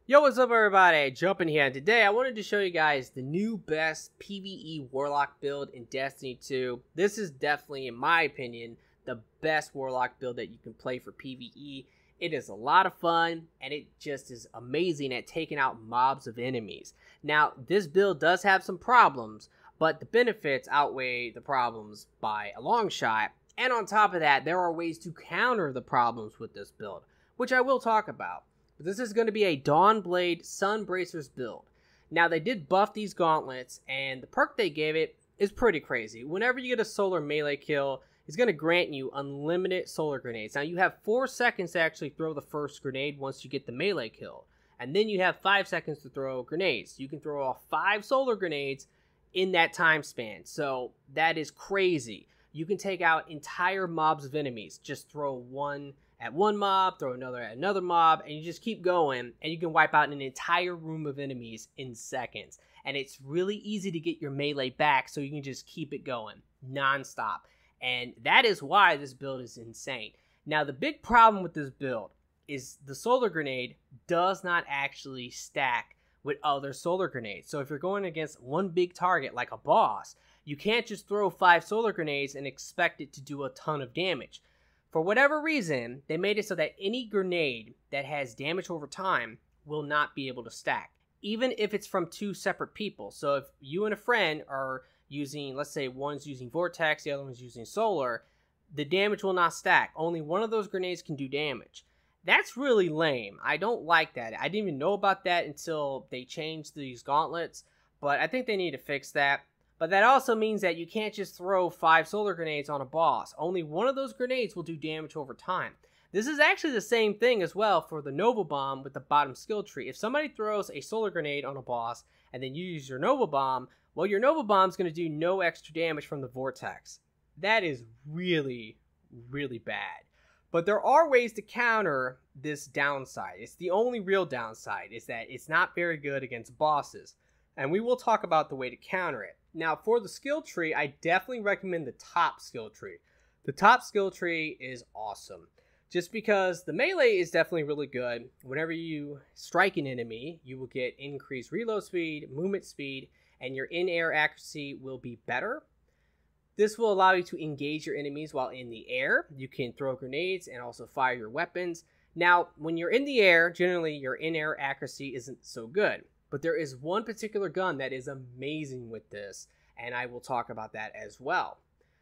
Yo, what's up everybody? Jumping here, and today I wanted to show you guys the new best PvE Warlock build in Destiny 2. This is definitely, in my opinion, the best Warlock build that you can play for PvE. It is a lot of fun, and it just is amazing at taking out mobs of enemies. Now, this build does have some problems, but the benefits outweigh the problems by a long shot. And on top of that, there are ways to counter the problems with this build, which I will talk about. This is going to be a Dawnblade Sunbracers build. Now, they did buff these gauntlets, and the perk they gave it is pretty crazy. Whenever you get a solar melee kill, it's going to grant you unlimited solar grenades. Now, you have 4 seconds to actually throw the first grenade once you get the melee kill. And then you have 5 seconds to throw grenades. You can throw off 5 solar grenades in that time span. So, that is crazy. You can take out entire mobs of enemies. Just throw one at one mob, throw another at another mob, and you just keep going, and you can wipe out an entire room of enemies in seconds. And it's really easy to get your melee back, so you can just keep it going non-stop. And that is why this build is insane. Now, the big problem with this build is the solar grenade does not actually stack with other solar grenades. So if you're going against one big target like a boss, you can't just throw 5 solar grenades and expect it to do a ton of damage. For whatever reason, they made it so that any grenade that has damage over time will not be able to stack, even if it's from 2 separate people. So if you and a friend are using, let's say one's using Vortex, the other one's using Solar, the damage will not stack. Only one of those grenades can do damage. That's really lame. I don't like that. I didn't even know about that until they changed these gauntlets, but I think they need to fix that. But that also means that you can't just throw 5 solar grenades on a boss. Only one of those grenades will do damage over time. This is actually the same thing as well for the Nova Bomb with the bottom skill tree. If somebody throws a solar grenade on a boss and then you use your Nova Bomb, well, your Nova Bomb is going to do no extra damage from the Vortex. That is really, really bad. But there are ways to counter this downside. It's the only real downside, is that it's not very good against bosses. And we will talk about the way to counter it. Now, for the skill tree, I definitely recommend the top skill tree. The top skill tree is awesome. Just because the melee is definitely really good. Whenever you strike an enemy, you will get increased reload speed, movement speed, and your in-air accuracy will be better. This will allow you to engage your enemies while in the air. You can throw grenades and also fire your weapons. Now, when you're in the air, generally your in-air accuracy isn't so good. But there is one particular gun that is amazing with this, and I will talk about that as well.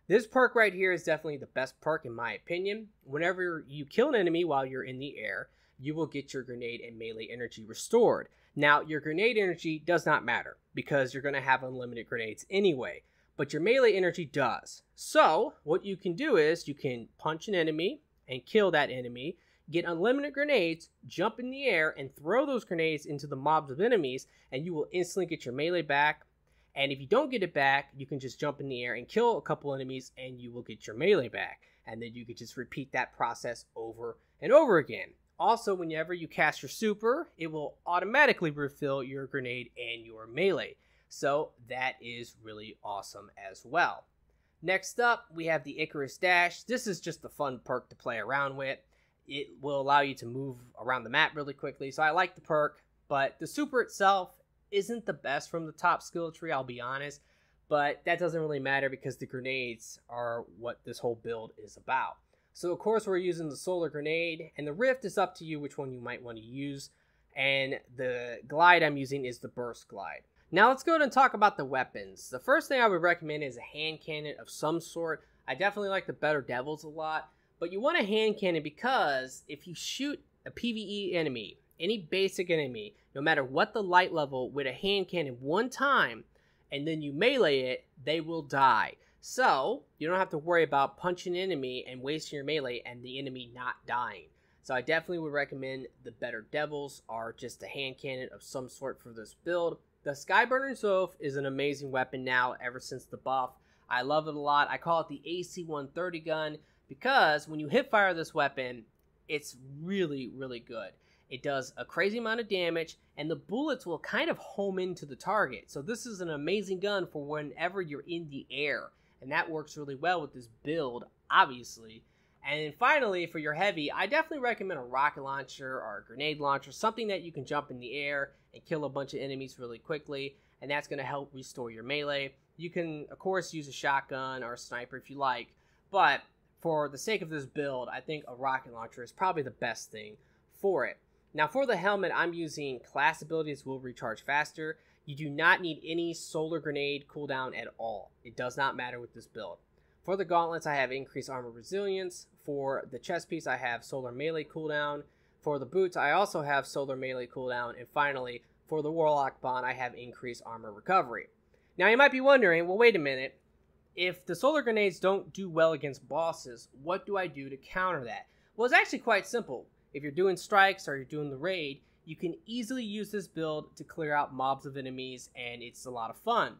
This perk right here is definitely the best perk in my opinion. Whenever you kill an enemy while you're in the air, you will get your grenade and melee energy restored. Now, your grenade energy does not matter, because you're going to have unlimited grenades anyway, but your melee energy does. So, what you can do is, you can punch an enemy and kill that enemy, get unlimited grenades, jump in the air, and throw those grenades into the mobs of enemies, and you will instantly get your melee back. And if you don't get it back, you can just jump in the air and kill a couple enemies, and you will get your melee back. And then you can just repeat that process over and over again. Also, whenever you cast your super, it will automatically refill your grenade and your melee. So that is really awesome as well. Next up, we have the Icarus Dash. This is just a fun perk to play around with. It will allow you to move around the map really quickly, so I like the perk, but the super itself isn't the best from the top skill tree, I'll be honest, but that doesn't really matter because the grenades are what this whole build is about. So of course we're using the solar grenade, and the rift is up to you which one you might want to use, and the glide I'm using is the burst glide. Now let's go ahead and talk about the weapons. The first thing I would recommend is a hand cannon of some sort. I definitely like the Better Devils a lot. But you want a hand cannon because if you shoot a PvE enemy, any basic enemy, no matter what the light level, with a hand cannon one time, and then you melee it, they will die. So, you don't have to worry about punching an enemy and wasting your melee and the enemy not dying. So I definitely would recommend the Better Devils are just a hand cannon of some sort for this build. The Skyburner Zoph is an amazing weapon now ever since the buff. I love it a lot. I call it the AC-130 gun, because when you hip fire this weapon, it's really, really good. It does a crazy amount of damage, and the bullets will kind of home into the target. So this is an amazing gun for whenever you're in the air, and that works really well with this build, obviously. And then finally, for your heavy, I definitely recommend a rocket launcher or a grenade launcher, something that you can jump in the air and kill a bunch of enemies really quickly, and that's going to help restore your melee. You can, of course, use a shotgun or a sniper if you like, but for the sake of this build, I think a rocket launcher is probably the best thing for it. Now, for the helmet, I'm using class abilities will recharge faster. You do not need any solar grenade cooldown at all. It does not matter with this build. For the gauntlets, I have increased armor resilience. For the chest piece, I have solar melee cooldown. For the boots, I also have solar melee cooldown. And finally, for the Warlock bond, I have increased armor recovery. Now, you might be wondering, well, wait a minute. If the solar grenades don't do well against bosses, what do I do to counter that? Well, it's actually quite simple. If you're doing strikes or you're doing the raid, you can easily use this build to clear out mobs of enemies, and it's a lot of fun.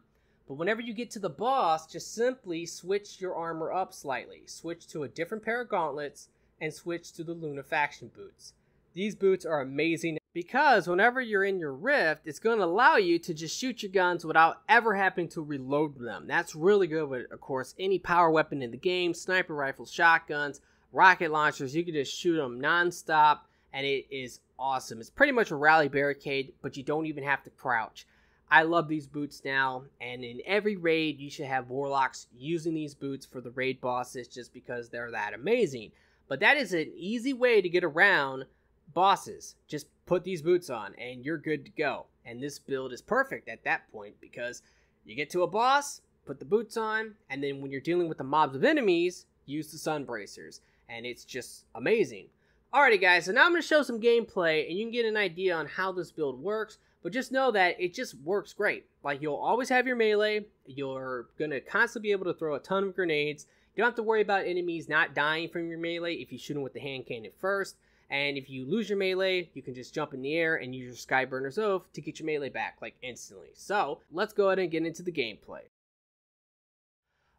But whenever you get to the boss, just simply switch your armor up slightly. Switch to a different pair of gauntlets and switch to the Lunafaction boots. These boots are amazing because whenever you're in your rift, it's going to allow you to just shoot your guns without ever having to reload them. That's really good with, of course, any power weapon in the game, sniper rifles, shotguns, rocket launchers. You can just shoot them non-stop, and it is awesome. It's pretty much a rally barricade, but you don't even have to crouch. I love these boots now, and in every raid, you should have Warlocks using these boots for the raid bosses just because they're that amazing. But that is an easy way to get around bosses. Just put these boots on, and you're good to go. And this build is perfect at that point because you get to a boss, put the boots on, and then when you're dealing with the mobs of enemies, use the Sunbracers. And it's just amazing. Alrighty guys, so now I'm going to show some gameplay, and you can get an idea on how this build works. But just know that it just works great. Like, you'll always have your melee. You're going to constantly be able to throw a ton of grenades. You don't have to worry about enemies not dying from your melee if you shoot them with the hand cannon first. And if you lose your melee, you can just jump in the air and use your Skyburner's Oath to get your melee back, like, instantly. So, let's go ahead and get into the gameplay.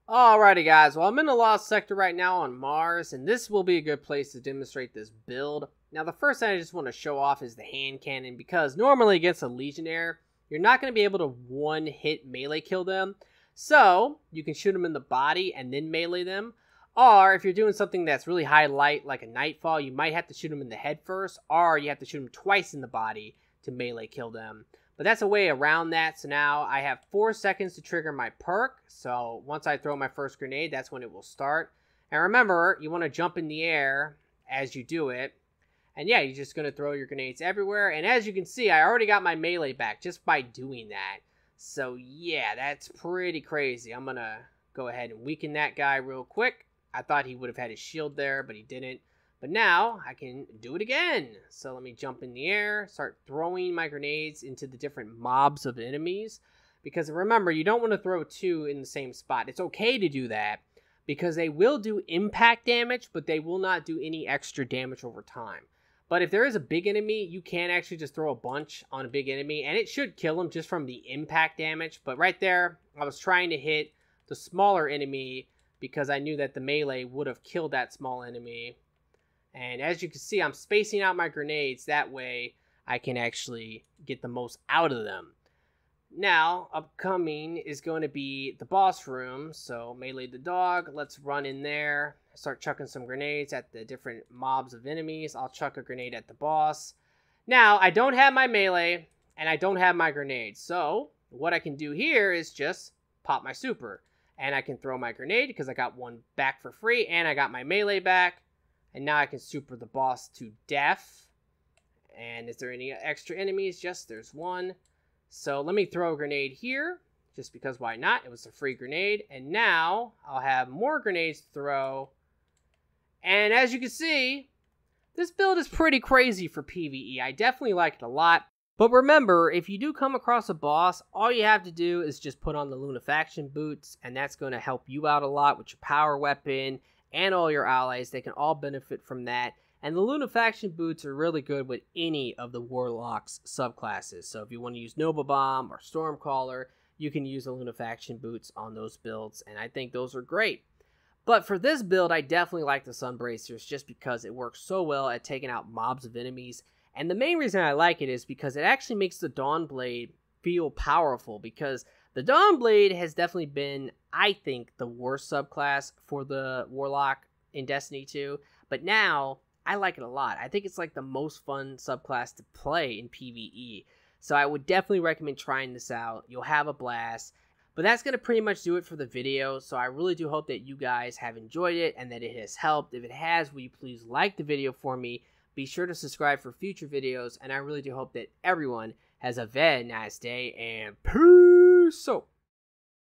Alrighty guys, well, I'm in the Lost Sector right now on Mars, and this will be a good place to demonstrate this build. Now, the first thing I just want to show off is the hand cannon, because normally against a Legionnaire, you're not going to be able to one-hit melee kill them. So, you can shoot them in the body and then melee them. Or, if you're doing something that's really high light, like a Nightfall, you might have to shoot them in the head first, or you have to shoot them twice in the body to melee kill them. But that's a way around that. So now I have 4 seconds to trigger my perk. So once I throw my first grenade, that's when it will start. And remember, you want to jump in the air as you do it. And yeah, you're just going to throw your grenades everywhere. And as you can see, I already got my melee back just by doing that. So yeah, that's pretty crazy. I'm going to go ahead and weaken that guy real quick. I thought he would have had his shield there, but he didn't. But now, I can do it again. So let me jump in the air, start throwing my grenades into the different mobs of enemies. Because remember, you don't want to throw 2 in the same spot. It's okay to do that, because they will do impact damage, but they will not do any extra damage over time. But if there is a big enemy, you can actually just throw a bunch on a big enemy, and it should kill them just from the impact damage. But right there, I was trying to hit the smaller enemy, because I knew that the melee would have killed that small enemy. And as you can see, I'm spacing out my grenades. That way, I can actually get the most out of them. Now, upcoming is going to be the boss room. So, melee the dog. Let's run in there. Start chucking some grenades at the different mobs of enemies. I'll chuck a grenade at the boss. Now, I don't have my melee, and I don't have my grenades. So, what I can do here is just pop my super. And I can throw my grenade because I got one back for free, and I got my melee back. And now I can super the boss to death. And is there any extra enemies? Yes, there's one. So let me throw a grenade here, just because why not? It was a free grenade. And now I'll have more grenades to throw. And as you can see, this build is pretty crazy for PvE. I definitely like it a lot. But remember, if you do come across a boss, all you have to do is just put on the Lunafaction boots. And that's going to help you out a lot with your power weapon and all your allies. They can all benefit from that. And the Lunafaction boots are really good with any of the Warlock's subclasses. So if you want to use Nova Bomb or Stormcaller, you can use the Lunafaction boots on those builds. And I think those are great. But for this build, I definitely like the Sunbracers just because it works so well at taking out mobs of enemies. And the main reason I like it is because it actually makes the Dawnblade feel powerful, because the Dawnblade has definitely been, I think, the worst subclass for the Warlock in Destiny 2, but now I like it a lot. I think it's like the most fun subclass to play in PvE. So I would definitely recommend trying this out. You'll have a blast. But that's going to pretty much do it for the video. So I really do hope that you guys have enjoyed it and that it has helped. If it has, will you please like the video for me? Be sure to subscribe for future videos. And I really do hope that everyone has a very nice day. And peace out.